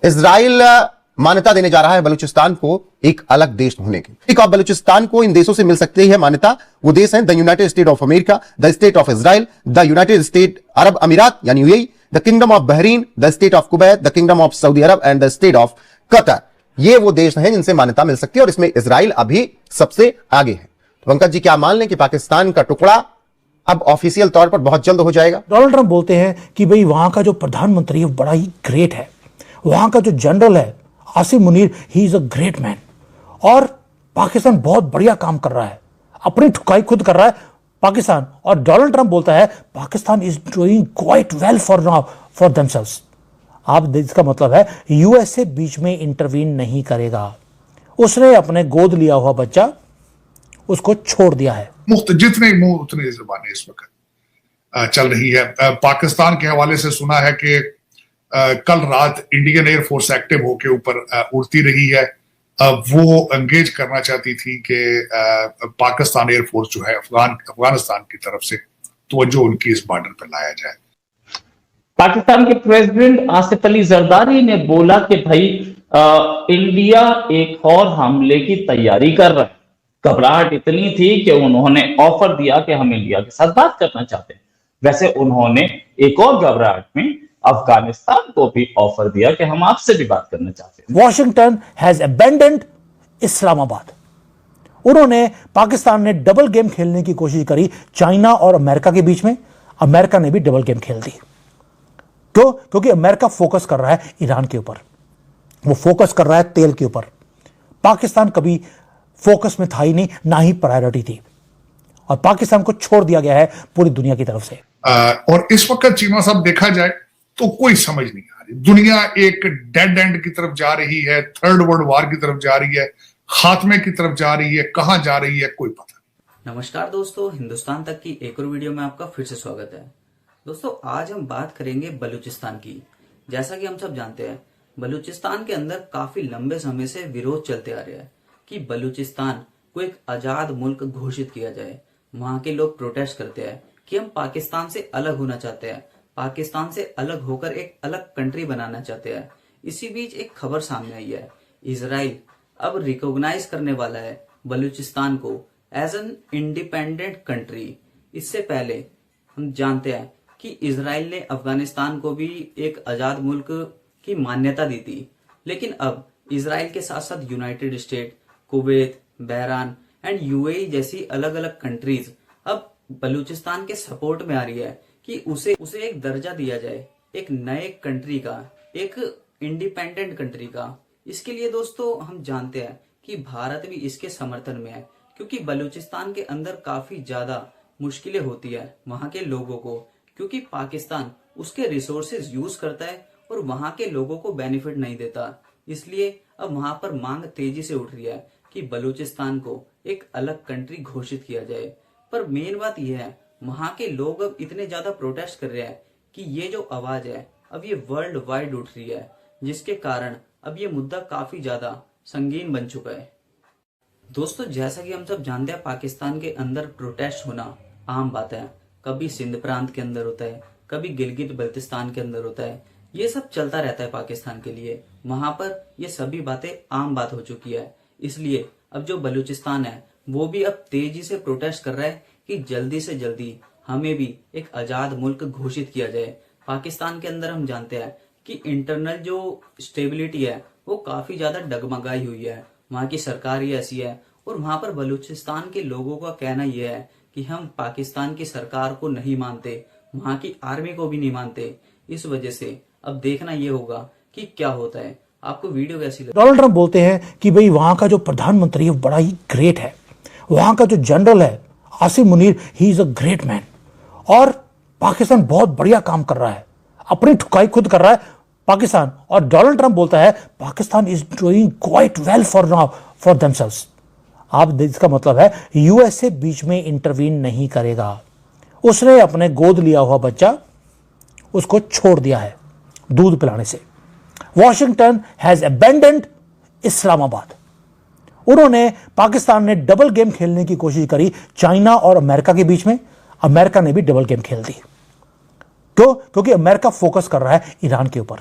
Israel मान्यता देने जा रहा है बलूचिस्तान को एक अलग देश होने की। एक और बलूचिस्तान को इन देशों से मिल सकती है मान्यता। वो देश हैं the United State of America, the State of Israel, the United State Arab अमीरात यानी UAE, the Kingdom of Bahrain, the State of Kuwait, the Kingdom of Saudi Arab and the State of Qatar. ये वो देश हैं जिनसे मान्यता मिल सकती है और इसमें इजराइल अभी सबसे आगे है। तो पंकज जी, क्या मान लें कि पाकिस्तान का टुकड़ा अब ऑफिशियल तौर पर बहुत जल्द हो जाएगा? डोनाल्ड ट्रंप बोलते हैं कि भाई वहां का जो प्रधानमंत्री है बड़ा ही ग्रेट है, वहां का जो जनरल है Asim Munir, he is a great man, और पाकिस्तान बहुत बढ़िया काम कर रहा है, अपनी ठुकाई खुद कर रहा है पाकिस्तान। और डोनाल्ड ट्रंप बोलता है Pakistan is doing quite well for now for themselves. आप इसका मतलब है यूएसए बीच में इंटरवीन नहीं करेगा, उसने अपने गोद लिया हुआ बच्चा उसको छोड़ दिया है। मुफ्त जितने मुंह उतनी जुबानें इस वक्त चल रही है। पाकिस्तान के हवाले से सुना है कि कल रात इंडियन एयरफोर्स एक्टिव होके ऊपर उड़ती रही है। वो एंगेज करना चाहती थी कि पाकिस्तान एयरफोर्स जो है अफगानिस्तान की तरफ से तवज्जो उनकी इस बॉर्डर पर लाया जाए। पाकिस्तान के प्रेसिडेंट आसिफ अली जरदारी ने बोला कि भाई इंडिया एक और हमले की तैयारी कर रहा है। घबराहट इतनी थी कि उन्होंने ऑफर दिया कि हम इंडिया के साथ बात करना चाहते हैं। वैसे उन्होंने एक और घबराहट में अफगानिस्तान को भी ऑफर दिया कि हम आपसे भी बात करना चाहते हैं। Washington has abandoned Islamabad. उन्होंने पाकिस्तान ने डबल गेम खेलने की कोशिश करी चाइना और अमेरिका के बीच में, अमेरिका ने भी डबल गेम खेल दी। क्यों? क्योंकि अमेरिका फोकस कर रहा है ईरान के ऊपर, वो फोकस कर रहा है तेल के ऊपर। पाकिस्तान कभी फोकस में था ही नहीं, ना ही प्रायोरिटी थी, और पाकिस्तान को छोड़ दिया गया है पूरी दुनिया की तरफ से। और इस वक्त चीमा साहब देखा जाए तो कोई समझ नहीं आ रही। दुनिया एक डेड एंड की तरफ जा रही है, थर्ड वर्ल्ड वॉर की तरफ जा रही है, खात्मे की तरफ जा रही है, कहां जा रही है कोई पता नहीं। नमस्कार दोस्तों, हिंदुस्तान तक की एक और वीडियो में आपका फिर से स्वागत है। दोस्तों, आज हम बात करेंगे बलूचिस्तान की। जैसा कि हम सब जानते हैं, बलूचिस्तान के अंदर काफी लंबे समय से विरोध चलते आ रहा है कि बलूचिस्तान को एक आजाद मुल्क घोषित किया जाए। वहां के लोग प्रोटेस्ट करते हैं कि हम पाकिस्तान से अलग होना चाहते हैं, पाकिस्तान से अलग होकर एक अलग कंट्री बनाना चाहते हैं। इसी बीच एक खबर सामने आई है, इजराइल अब रिकॉग्नाइज करने वाला है बलूचिस्तान को एज एन इंडिपेंडेंट कंट्री। इससे पहले हम जानते हैं कि इजराइल ने अफगानिस्तान को भी एक आजाद मुल्क की मान्यता दी थी, लेकिन अब इजराइल के साथ साथ United State, Kuwait, Bahrain and UAE जैसी अलग अलग कंट्रीज अब बलूचिस्तान के सपोर्ट में आ रही है कि उसे एक दर्जा दिया जाए, एक नए कंट्री का, एक इंडिपेंडेंट कंट्री का। इसके लिए दोस्तों हम जानते हैं कि भारत भी इसके समर्थन में है, क्योंकि बलूचिस्तान के अंदर काफी ज्यादा मुश्किलें होती है वहां के लोगों को, क्योंकि पाकिस्तान उसके रिसोर्सेज यूज करता है और वहां के लोगों को बेनिफिट नहीं देता। इसलिए अब वहां पर मांग तेजी से उठ रही है कि बलूचिस्तान को एक अलग कंट्री घोषित किया जाए। पर मेन बात यह है, वहां के लोग अब इतने ज्यादा प्रोटेस्ट कर रहे हैं कि ये जो आवाज है अब ये वर्ल्ड वाइड उठ रही है, जिसके कारण अब ये मुद्दा काफी ज्यादा संगीन बन चुका है। दोस्तों, जैसा कि हम सब जानते हैं, पाकिस्तान के अंदर प्रोटेस्ट होना आम बात है। कभी सिंध प्रांत के अंदर होता है, कभी गिलगित बल्तिस्तान के अंदर होता है, ये सब चलता रहता है पाकिस्तान के लिए। वहां पर ये सभी बातें आम बात हो चुकी है। इसलिए अब जो बलूचिस्तान है वो भी अब तेजी से प्रोटेस्ट कर रहा है कि जल्दी से जल्दी हमें भी एक आजाद मुल्क घोषित किया जाए। पाकिस्तान के अंदर हम जानते हैं कि इंटरनल जो स्टेबिलिटी है वो काफी ज्यादा डगमगाई हुई है, वहां की सरकार ही ऐसी है, और वहां पर बलूचिस्तान के लोगों का कहना यह है कि हम पाकिस्तान की सरकार को नहीं मानते, वहां की आर्मी को भी नहीं मानते। इस वजह से अब देखना यह होगा कि क्या होता है। आपको वीडियो कैसी लगी? डोनाल्ड ट्रंप बोलते हैं कि भाई वहां का जो प्रधानमंत्री है बड़ा ही ग्रेट है, वहां का जो जनरल है Asim Munir, he is a great man, और पाकिस्तान बहुत बढ़िया काम कर रहा है, अपनी ठुकाई खुद कर रहा है पाकिस्तान। और डोनाल्ड ट्रंप बोलता है Pakistan is doing quite well for now for themselves. आप इसका मतलब है यूएसए बीच में इंटरवीन नहीं करेगा, उसने अपने गोद लिया हुआ बच्चा उसको छोड़ दिया है दूध पिलाने से। Washington has abandoned Islamabad. उन्होंने पाकिस्तान ने डबल गेम खेलने की कोशिश करी चाइना और अमेरिका के बीच में, अमेरिका ने भी डबल गेम खेल दी। क्यों? क्योंकि अमेरिका फोकस कर रहा है ईरान के ऊपर,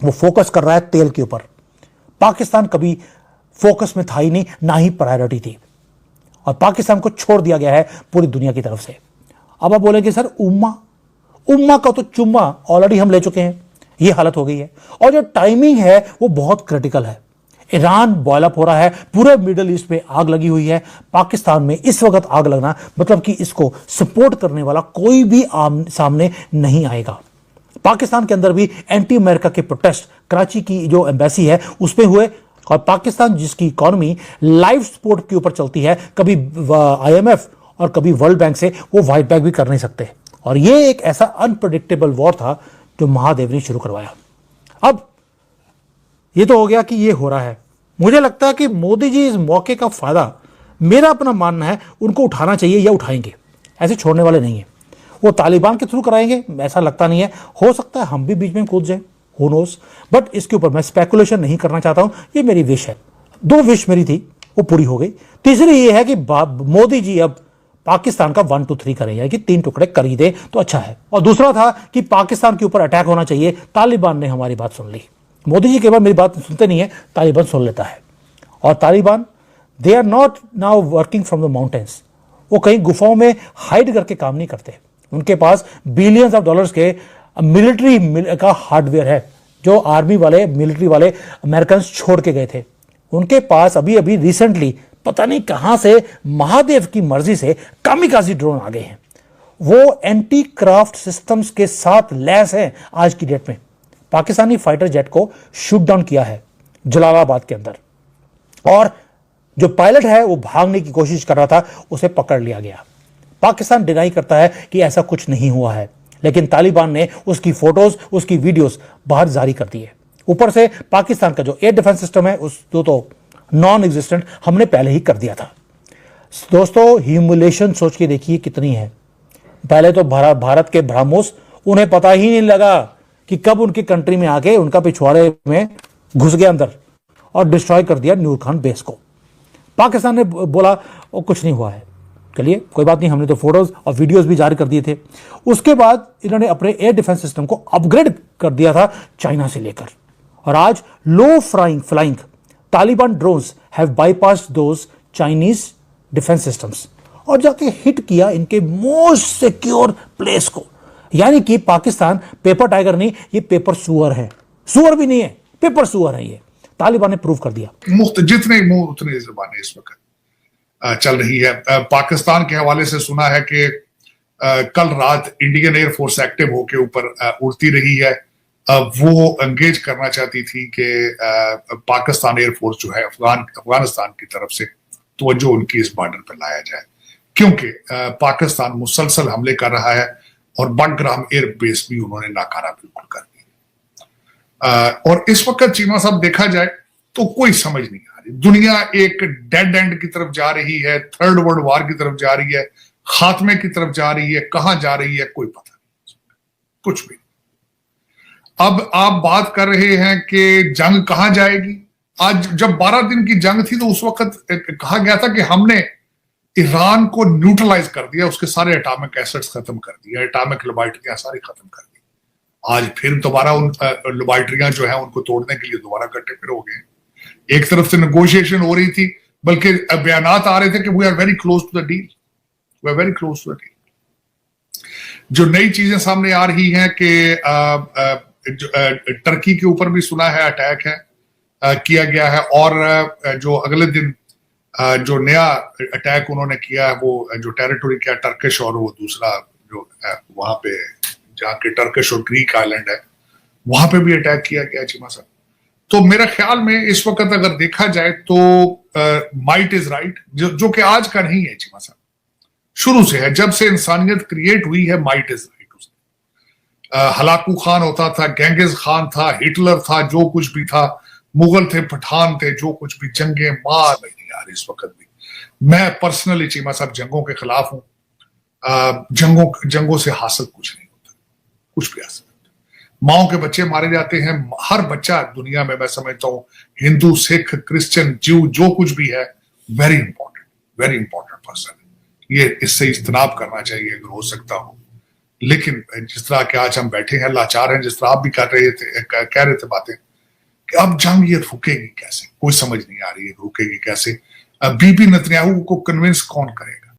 वो फोकस कर रहा है तेल के ऊपर। पाकिस्तान कभी फोकस में था ही नहीं, ना ही प्रायोरिटी थी, और पाकिस्तान को छोड़ दिया गया है पूरी दुनिया की तरफ से। अब आप बोलेंगे सर उम्मा का तो चुम्मा ऑलरेडी हम ले चुके हैं, ये हालत हो गई है। और जो टाइमिंग है वो बहुत क्रिटिकल है। ईरान बॉयल अप हो रहा है, पूरे मिडिल ईस्ट में आग लगी हुई है। पाकिस्तान में इस वक्त आग लगना मतलब कि इसको सपोर्ट करने वाला कोई भी सामने नहीं आएगा। पाकिस्तान के अंदर भी एंटी अमेरिका के प्रोटेस्ट कराची की जो एम्बेसी है उसमें हुए, और पाकिस्तान जिसकी इकोनॉमी लाइफ सपोर्ट के ऊपर चलती है, कभी IMF और कभी वर्ल्ड बैंक से वो वाइट बैक भी कर नहीं सकते। और ये एक ऐसा अनप्रेडिक्टेबल वॉर था जो महादेव ने शुरू करवाया। अब ये तो हो गया कि ये हो रहा है। मुझे लगता है कि मोदी जी इस मौके का फायदा, मेरा अपना मानना है, उनको उठाना चाहिए या उठाएंगे, ऐसे छोड़ने वाले नहीं है। वो तालिबान के थ्रू कराएंगे ऐसा लगता नहीं है, हो सकता है हम भी बीच में कूद जाए, हु नोस। बट इसके ऊपर मैं स्पेकुलेशन नहीं करना चाहता हूं, ये मेरी विश है। 2 विश मेरी थी, वो पूरी हो गई। तीसरी ये है कि मोदी जी अब पाकिस्तान का 1 2 3 करें, यानी कि 3 टुकड़े कर ही दे तो अच्छा है। और दूसरा था कि पाकिस्तान के ऊपर अटैक होना चाहिए। तालिबान ने हमारी बात सुन ली। मोदी जी केवल मेरी बात सुनते नहीं है, तालिबान सुन लेता है। और Taliban they are not now working from the mountains, वो कहीं गुफाओं में हाइड करके काम नहीं करते। उनके पास बिलियंस ऑफ डॉलर्स के मिलिट्री का हार्डवेयर है, जो आर्मी वाले मिलिट्री वाले अमेरिकन छोड़ के गए थे। उनके पास अभी अभी रिसेंटली पता नहीं कहां से महादेव की मर्जी से कामिकाजी ड्रोन आ गए हैं। वो एंटी क्राफ्ट सिस्टम्स के साथ लैस हैं आज की डेट में। पाकिस्तानी फाइटर जेट को शूट डाउन किया है जलालाबाद के अंदर, और जो पायलट है वो भागने की कोशिश कर रहा था, उसे पकड़ लिया गया। पाकिस्तान डिनाई करता है कि ऐसा कुछ नहीं हुआ है, लेकिन तालिबान ने उसकी फोटोज, उसकी वीडियोस बाहर जारी कर दी है। ऊपर से पाकिस्तान का जो एयर डिफेंस सिस्टम है उस तो नॉन एग्जिस्टेंट हमने पहले ही कर दिया था। दोस्तों, ह्यूमिलेशन सोच के देखिए कितनी है। पहले तो भारत के ब्रह्मोस, उन्हें पता ही नहीं लगा कि कब उनकी कंट्री में आके उनका पिछवाड़े में घुस गया अंदर और डिस्ट्रॉय कर दिया नूर खान बेस को। पाकिस्तान ने बोला वो कुछ नहीं हुआ है, चलिए कोई बात नहीं, हमने तो फोटोज और वीडियोस भी जारी कर दिए थे। उसके बाद इन्होंने अपने एयर डिफेंस सिस्टम को अपग्रेड कर दिया था चाइना से लेकर, और आज low flying Taliban drones have bypassed those Chinese defence systems और जाके हिट किया इनके मोस्ट सिक्योर प्लेस को। यानी कि पाकिस्तान पेपर टाइगर नहीं, ये पेपर सुअर है। सुअर भी नहीं है, पेपर सुअर है। ये तालिबान ने प्रूव कर दिया। मुफ्त जितने मुंह उतनी जुबानें इस वक्त चल रही है। पाकिस्तान के हवाले से सुना है कि कल रात इंडियन एयरफोर्स एक्टिव होके ऊपर उड़ती रही है। वो एंगेज करना चाहती थी कि पाकिस्तान एयरफोर्स जो है अफगानिस्तान की तरफ से तवज्जो उनकी इस बॉर्डर पर लाया जाए, क्योंकि पाकिस्तान मुसलसल हमले कर रहा है और बग्राम एयर बेस भी उन्होंने नाकारा बिल्कुल कर दी। और इस वक्त चीमा साहब देखा जाए तो कोई समझ नहीं आ रही, दुनिया एक डेड एंड की तरफ जा रही है, थर्ड वर्ल्ड वॉर की तरफ जा रही है, खात्मे की तरफ जा रही है, कहां जा रही है कोई पता नहीं, कुछ भी। अब आप बात कर रहे हैं कि जंग कहां जाएगी। आज जब 12 दिन की जंग थी तो उस वक्त कहा गया था कि हमने ईरान को न्यूट्रलाइज कर दिया, उसके सारे एटॉमिक एसेट्स खत्म कर दिया, एटॉमिक लेबॉरेटरियां सारी खत्म कर दी। आज फिर दोबारा उन लेबॉरेटरियां जो है उनको तोड़ने के लिए दोबारा इकट्ठे फिर हो गए। एक तरफ से नेगोशिएशन हो रही थी, बल्कि बयानात आ रहे थे कि we are very close to the deal, we are very close to the deal. जो नई चीजें सामने आ रही हैं कि टर्की के ऊपर भी सुना है अटैक है किया गया है, और जो अगले दिन जो नया अटैक उन्होंने किया है वो जो टेरिटोरी क्या टर्किश और वो दूसरा जो वहां पे जहाँ के टर्किश और ग्रीक आइलैंड है वहां पे भी अटैक किया गया चीमा साहब। तो मेरे ख्याल में इस वक्त अगर देखा जाए तो माइट इज राइट, जो कि आज का नहीं है चीमा साहब, शुरू से है, जब से इंसानियत क्रिएट हुई है might is right. Hulagu Khan होता था, गेंगिस खान था, हिटलर था, जो कुछ भी था, मुगल थे, पठान थे, जो कुछ भी, जंगे मार रही यार इस वक्त भी। मैं पर्सनली चीमा साहब जंगों के खिलाफ हूं। जंगों से हासिल कुछ नहीं होता, कुछ भी हासिल नहीं होता। माओ के बच्चे मारे जाते हैं, हर बच्चा दुनिया में मैं समझता हूं, हिंदू, सिख, क्रिश्चियन, ज्यू, जो कुछ भी है, वेरी इंपॉर्टेंट पर्सन। ये इससे इज्तनाब करना चाहिए अगर हो सकता हो, लेकिन जिस तरह के आज हम बैठे हैं, लाचार हैं, जिस तरह आप भी कह रहे थे बातें कि अब जंग ये रुकेगी कैसे, कोई समझ नहीं आ रही है रुकेगी कैसे। बीबी नेतन्याहू को कन्विंस कौन करेगा?